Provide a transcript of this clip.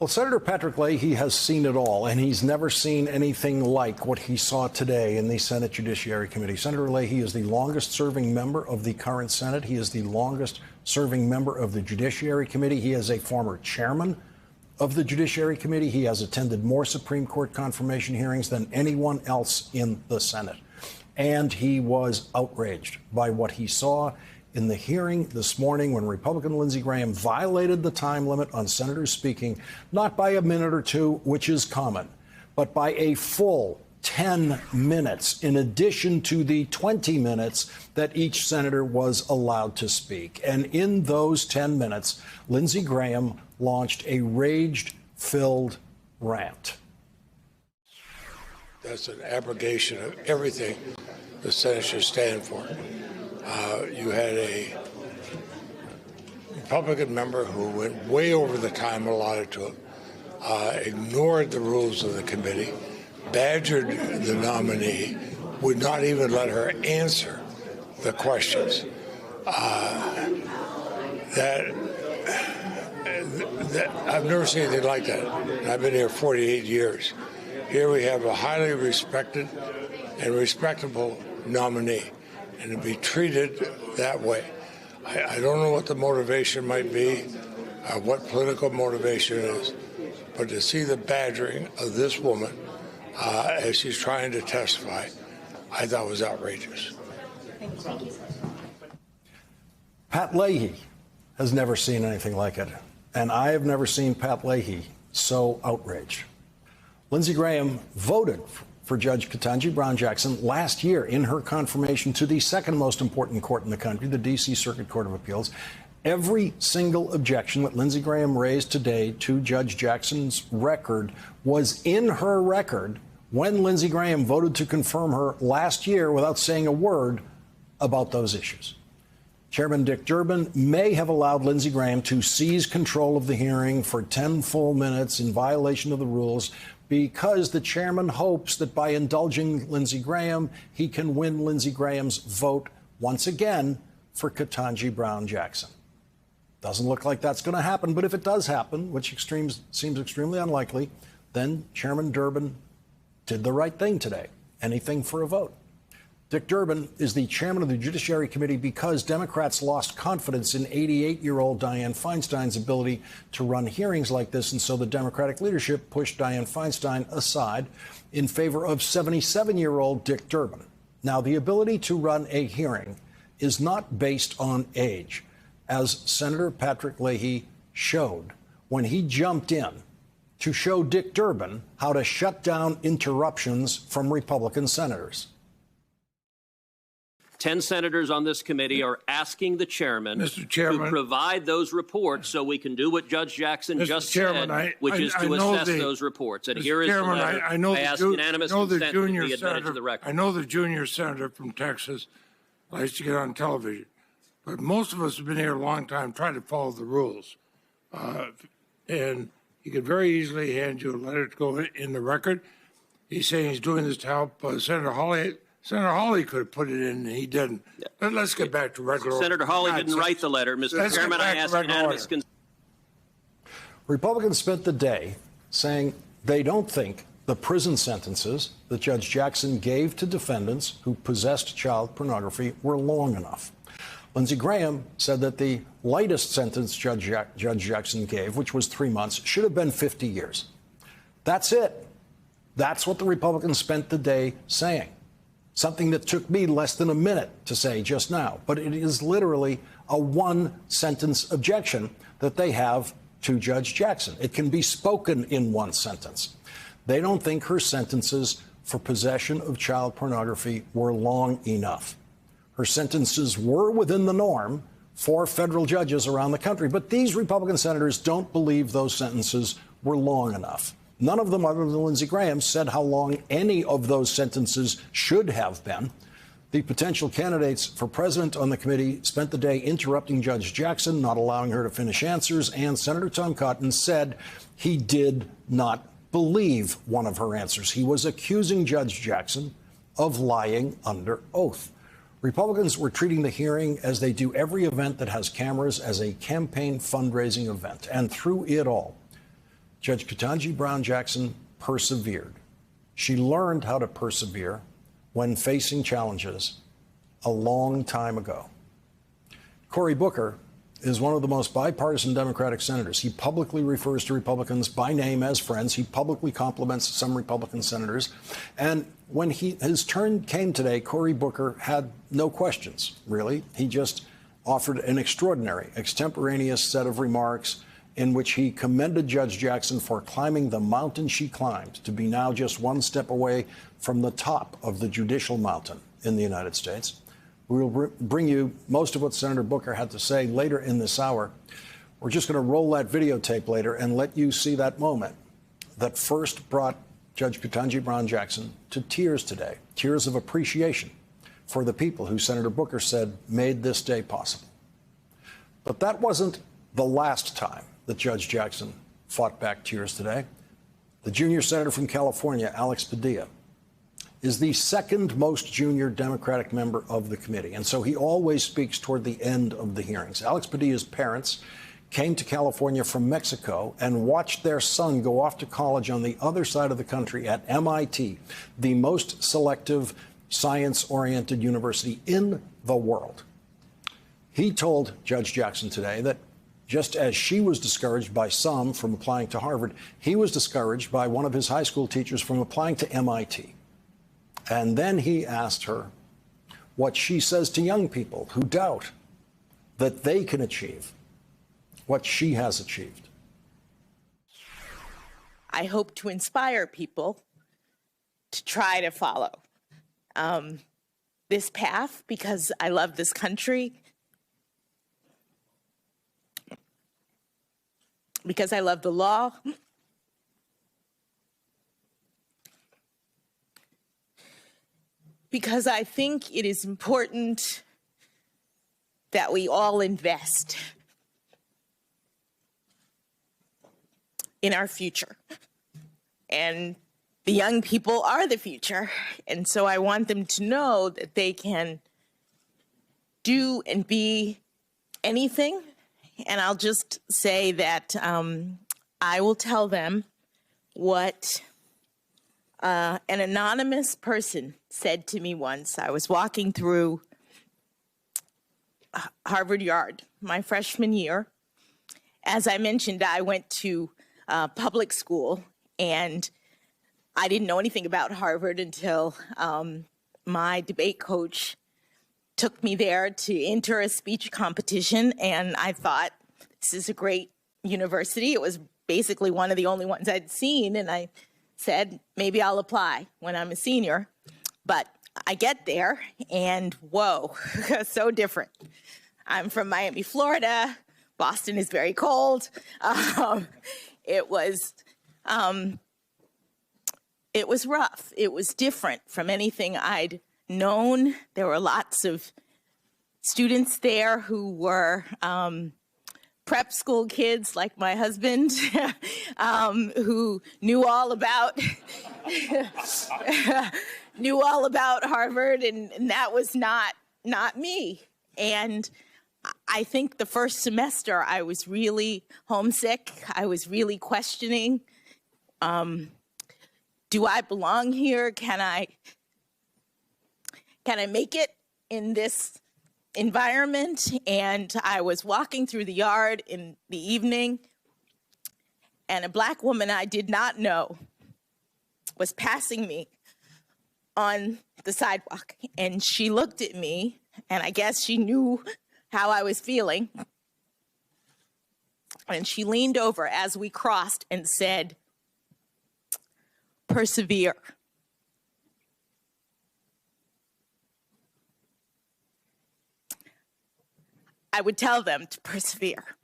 Well, Senator Patrick Leahy has seen it all, and he's never seen anything like what he saw today in the Senate Judiciary Committee. Senator Leahy is the longest-serving member of the current Senate. He is the longest-serving member of the Judiciary Committee. He is a former chairman of the Judiciary Committee. He has attended more Supreme Court confirmation hearings than anyone else in the Senate. And he was outraged by what he saw in the hearing this morning when Republican Lindsey Graham violated the time limit on senators speaking, not by a minute or two, which is common, but by a full 10 minutes, in addition to the 20 minutes that each senator was allowed to speak. And in those 10 minutes, Lindsey Graham launched a rage-filled rant. That's an abrogation of everything the Senate should stand for. You had a Republican member who went way over the time allotted to him, ignored the rules of the committee, badgered the nominee, would not even let her answer the questions. I've never seen anything like that. I've been here 48 years. Here we have a highly respected and respectable nominee, and to be treated that way. I don't know what the motivation might be, what political motivation is, but to see the badgering of this woman as she's trying to testify, I thought was outrageous. Thank you. Pat Leahy has never seen anything like it, and I have never seen Pat Leahy so outraged. Lindsey Graham voted for Judge Ketanji Brown Jackson last year in her confirmation to the second most important court in the country, the D.C. Circuit Court of Appeals. Every single objection that Lindsey Graham raised today to Judge Jackson's record was in her record when Lindsey Graham voted to confirm her last year without saying a word about those issues. Chairman Dick Durbin may have allowed Lindsey Graham to seize control of the hearing for 10 full minutes in violation of the rules because the chairman hopes that by indulging Lindsey Graham, he can win Lindsey Graham's vote once again for Ketanji Brown Jackson. Doesn't look like that's going to happen, but if it does happen, which seems extremely unlikely, then Chairman Durbin did the right thing today. Anything for a vote. Dick Durbin is the chairman of the Judiciary Committee because Democrats lost confidence in 88-year-old Dianne Feinstein's ability to run hearings like this, and so the Democratic leadership pushed Dianne Feinstein aside in favor of 77-year-old Dick Durbin. Now, the ability to run a hearing is not based on age, as Senator Patrick Leahy showed when he jumped in to show Dick Durbin how to shut down interruptions from Republican senators. 10 senators on this committee are asking the chairman to provide those reports so we can do what Judge Jackson just said, which is to assess those reports. And here is the letter. I ask unanimous consent to be admitted to the record. I know the junior senator from Texas likes to get on television, but most of us have been here a long time trying to follow the rules. And he could very easily hand you a letter to go in the record. He's saying he's doing this to help Senator Hawley. Senator Hawley could have put it in, and he didn't. But let's get back to regular order. Senator Hawley didn't write the letter. Mr. Chairman, I ask unanimous consent. Republicans spent the day saying they don't think the prison sentences that Judge Jackson gave to defendants who possessed child pornography were long enough. Lindsey Graham said that the lightest sentence Judge Jackson gave, which was 3 months, should have been 50 years. That's it. That's what the Republicans spent the day saying. Something that took me less than a minute to say just now. But it is literally a one-sentence objection that they have to Judge Jackson. It can be spoken in one sentence. They don't think her sentences for possession of child pornography were long enough. Her sentences were within the norm for federal judges around the country. But these Republican senators don't believe those sentences were long enough. None of them, other than Lindsey Graham, said how long any of those sentences should have been. The potential candidates for president on the committee spent the day interrupting Judge Jackson, not allowing her to finish answers, and Senator Tom Cotton said he did not believe one of her answers. He was accusing Judge Jackson of lying under oath. Republicans were treating the hearing as they do every event that has cameras as a campaign fundraising event. And through it all, Judge Ketanji Brown Jackson persevered. She learned how to persevere when facing challenges a long time ago. Cory Booker is one of the most bipartisan Democratic senators. He publicly refers to Republicans by name as friends. He publicly compliments some Republican senators. And when his turn came today, Cory Booker had no questions, really. He just offered an extraordinary, extemporaneous set of remarks in which he commended Judge Jackson for climbing the mountain she climbed to be now just one step away from the top of the judicial mountain in the United States. We will bring you most of what Senator Booker had to say later in this hour. We're just going to roll that videotape later and let you see that moment that first brought Judge Ketanji Brown Jackson to tears today, tears of appreciation for the people who Senator Booker said made this day possible. But that wasn't the last time that Judge Jackson fought back tears today. The junior senator from California, Alex Padilla, is the second most junior Democratic member of the committee. And so he always speaks toward the end of the hearings. Alex Padilla's parents came to California from Mexico and watched their son go off to college on the other side of the country at MIT, the most selective science-oriented university in the world. He told Judge Jackson today that just as she was discouraged by some from applying to Harvard, he was discouraged by one of his high school teachers from applying to MIT. And then he asked her what she says to young people who doubt that they can achieve what she has achieved. I hope to inspire people to try to follow this path because I love this country, because I love the law, because I think it is important that we all invest in our future. And the young people are the future. And so I want them to know that they can do and be anything. And I'll just say that I will tell them what an anonymous person said to me once. I was walking through Harvard Yard my freshman year. As I mentioned, I went to public school, and I didn't know anything about Harvard until my debate coach took me there to enter a speech competition, and I thought, this is a great university. It was basically one of the only ones I'd seen, and I said, maybe I'll apply when I'm a senior. But I get there, and whoa, so different. I'm from Miami, Florida. Boston is very cold. It was rough. It was different from anything I'd known. There were lots of students there who were prep school kids like my husband, who knew all about Harvard, and that was not me. And I think the first semester I was really homesick. I was really questioning, do I belong here? Can I make it in this environment? And I was walking through the yard in the evening, and a Black woman I did not know was passing me on the sidewalk. And she looked at me, and I guess she knew how I was feeling. And she leaned over as we crossed and said, "Persevere." I would tell them to persevere.